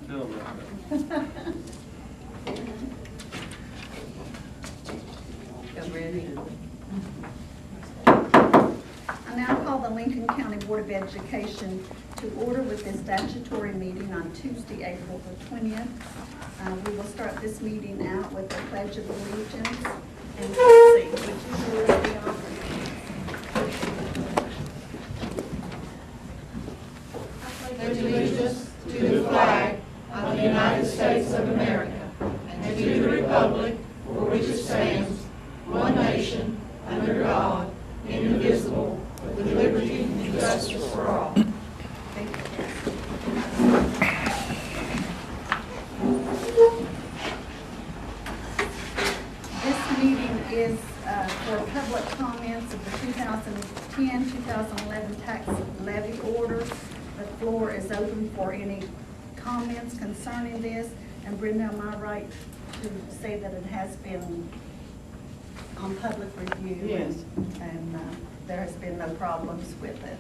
feeling about Feel ready? I now call the Lincoln County Board of Education to order with this statutory meeting on Tuesday, April the 20th. We will start this meeting out with the Pledge of Allegiance. And let's see, would you do the honors? Pledge allegiance to the flag of the United States of America and to the republic for which it stands, one nation, under God, indivisible, with liberty and justice for all. Thank you. This meeting is for public comments of the 2010-2011 tax levy order. The floor is open for any comments concerning this. And Brenda, am I right to say that it has been on public review? Yes. And there has been no problems with it.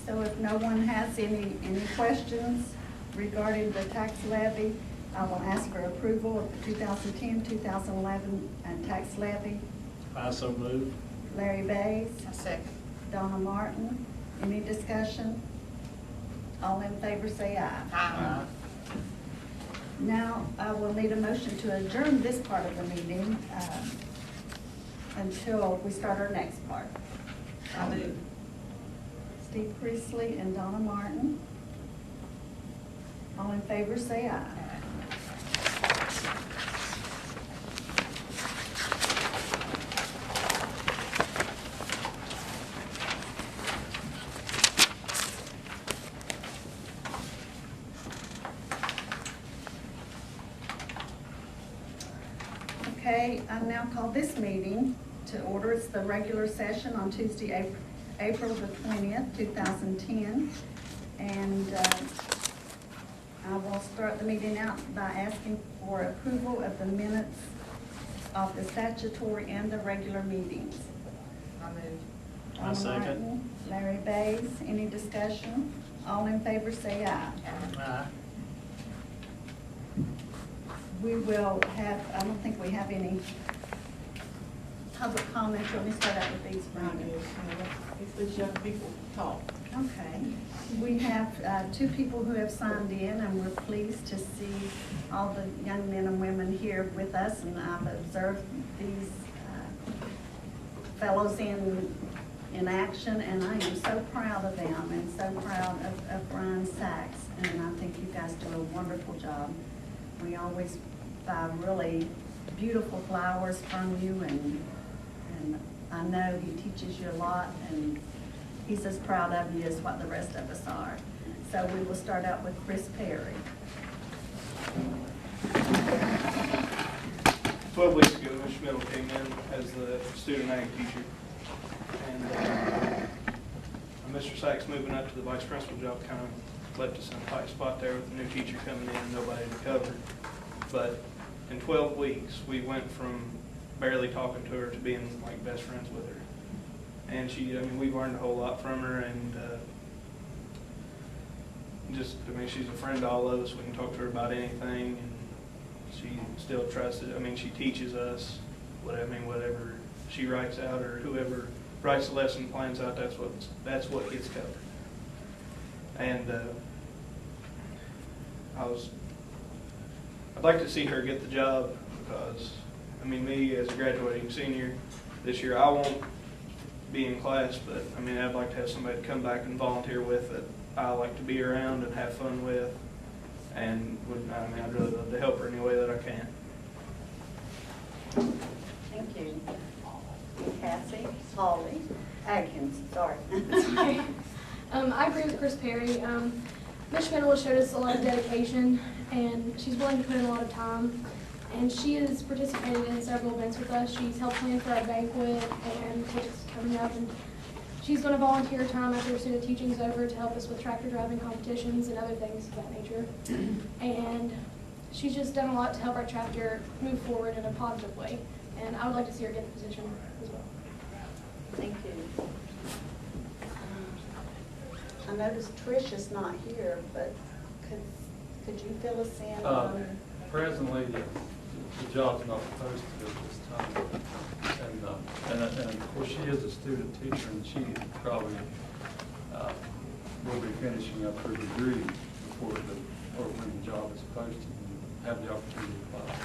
So if no one has any questions regarding the tax levy, I will ask for approval of the 2010-2011 tax levy. I so move. Larry Bays, A second. Donna Martin. Any discussion? All in favor say aye. Aye. Now, I will need a motion to adjourn this part of the meeting until we start our next part. I do. Steve Priestley and Donna Martin. All in favor say aye. Okay, I now call this meeting to order. It's the regular session on Tuesday, April the 20th, 2010. And I will start the meeting out by asking for approval of the minutes of the statutory and the regular meetings. I move. I Donna second. Martin, Larry Bays, any discussion? All in favor say aye. Aye. We will have, I don't think we have any public comments. Let me start out with these, Brenda. If these young people talk. Okay. We have two people who have signed in, and we're pleased to see all the young men and women here with us. And I've observed these fellows in action, and I am so proud of them and so proud of Brian Sachs. And I think you guys do a wonderful job. We always buy really beautiful flowers from you, and I know he teaches you a lot, and he's as proud of you as what the rest of us are. So we will start out with Chris Perry. 12 weeks ago, Mr. Middle came in as the student ag teacher. And Mr. Sykes moving up to the vice principal job kind of left us in a tight spot there with the new teacher coming in and nobody to cover. But in 12 weeks, we went from barely talking to her to being like best friends with her. And we've learned a whole lot from her, and she's a friend to all of us. We can talk to her about anything, and she still trusts it. She teaches us whatever she writes out, or whoever writes the lesson plans out, that's what gets covered. And I'd like to see her get the job, because me as a graduating senior this year, I won't be in class, but I'd like to have somebody to come back and volunteer with that I like to be around and have fun with, and I'd really love to help her any way that I can. Thank you. Cassie, Holly, Atkins, sorry. Okay. I agree with Chris Perry. Ms. Schmidl has showed us a lot of dedication, and she's willing to put in a lot of time. And she has participated in several events with us. She's helped plan for our banquet and which is coming up. And she's going to volunteer time after her student teaching is over to help us with tractor driving competitions and other things of that nature. And she's just done a lot to help our chapter move forward in a positive way. And I would like to see her get the position as well. Thank you. I noticed Tricia's not here, but could you fill us in on? Presently, the job's not posted at this time. And of course, she is a student teacher, and she probably will be finishing up her degree before when the job is posted and have the opportunity to apply.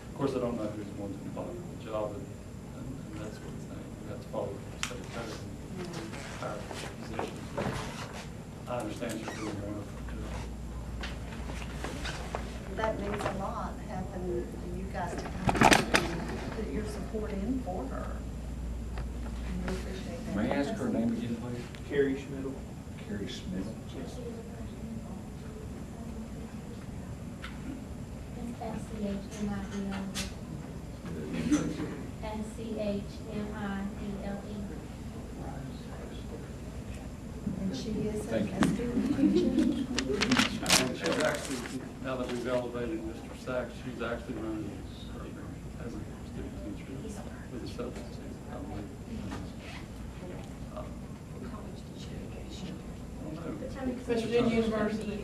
Of course, I don't know who's going to apply for the job, and that sort of thing. We have to follow state code and hire positions. I understand she's doing wonderful job. That means a lot, having you guys to come and put your support in for her. And we appreciate that. May I ask her name again, please? Carrie Schmidl. Carrie Smith. It's S-C-H-M-I-D-L-E. S-C-H-M-I-D-L-E. And she is a Thank you. student teacher. She's actually, now that we've elevated Mr. Sachs, she's actually running this program as a student teacher with a substitute, I believe. West Virginia University.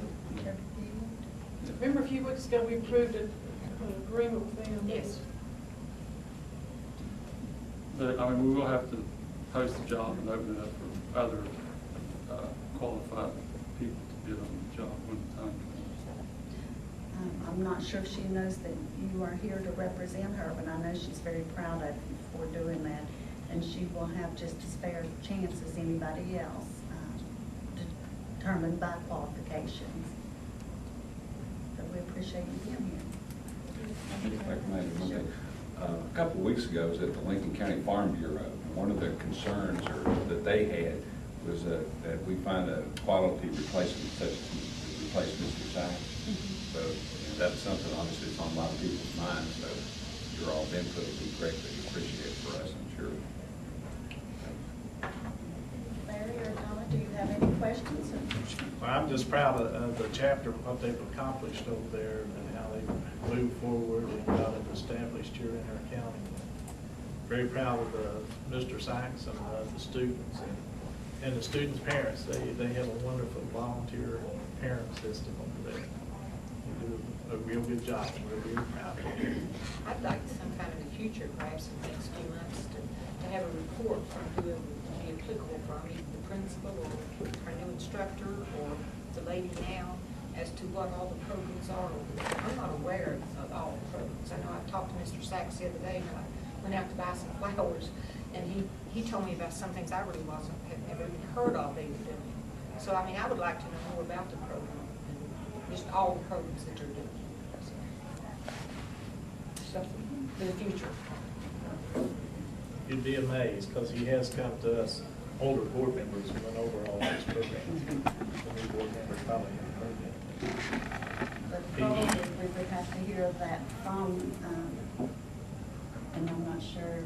Remember a few weeks ago, we approved an agreement with them? Yes. But, I mean, we will have to post the job and open it up for other qualified people to get on the job when the time comes. I'm not sure if she knows that you are here to represent her, but I know she's very proud of you for doing that. And she will have just as fair a chance as anybody else, determined by qualifications. But we appreciate you being here. If I can add one thing. A couple of weeks ago, I was at the Lincoln County Farm Bureau. One of the concerns that they had was that we find a quality replacement such as replace Mr. Sachs. So that's something obviously that's on a lot of people's minds. So your all input will be greatly appreciated for us, I'm sure. Larry or Donna, do you have any questions? Well, I'm just proud of the chapter, what they've accomplished over there and how they've moved forward and got it established here in our county. Very proud of Mr. Sachs and the students and the students' parents. They have a wonderful volunteer parent system over there. They do a real good job, and we're really proud of them. I'd like sometime in the future, perhaps in the next few months, to have a report from whoever would be applicable from, either the principal or our new instructor or the lady now, as to what all the programs are over there. I'm not aware of all the programs. I know I talked to Mr. Sachs the other day when I went out to buy some flowers, and he told me about some things I really had never even heard of they were doing. So, I mean, I would like to know more about the program, and just all the programs that they're doing. So, for the future. You'd be amazed, because he has come to us, older board members, and went over all these programs. The new board members probably haven't heard that. But probably we would have to hear that from, and I'm not sure,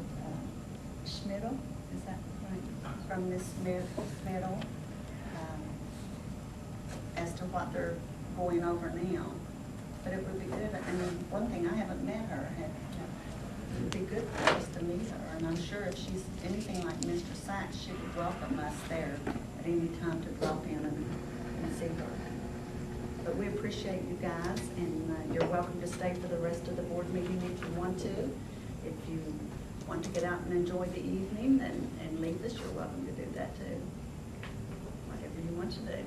Schmidl, is that right? From Ms. Schmidl, as to what they're going over now. But it would be good, I mean, one thing, I haven't met her. It would be good for us to meet her, and I'm sure if she's anything like Mr. Sachs, she would welcome us there at any time to drop in and see her. But we appreciate you guys, and you're welcome to stay for the rest of the board meeting if you want to. If you want to get out and enjoy the evening and leave us, you're welcome to do that too. Whatever you want to do.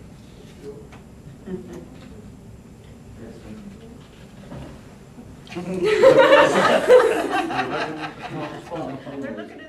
They're looking at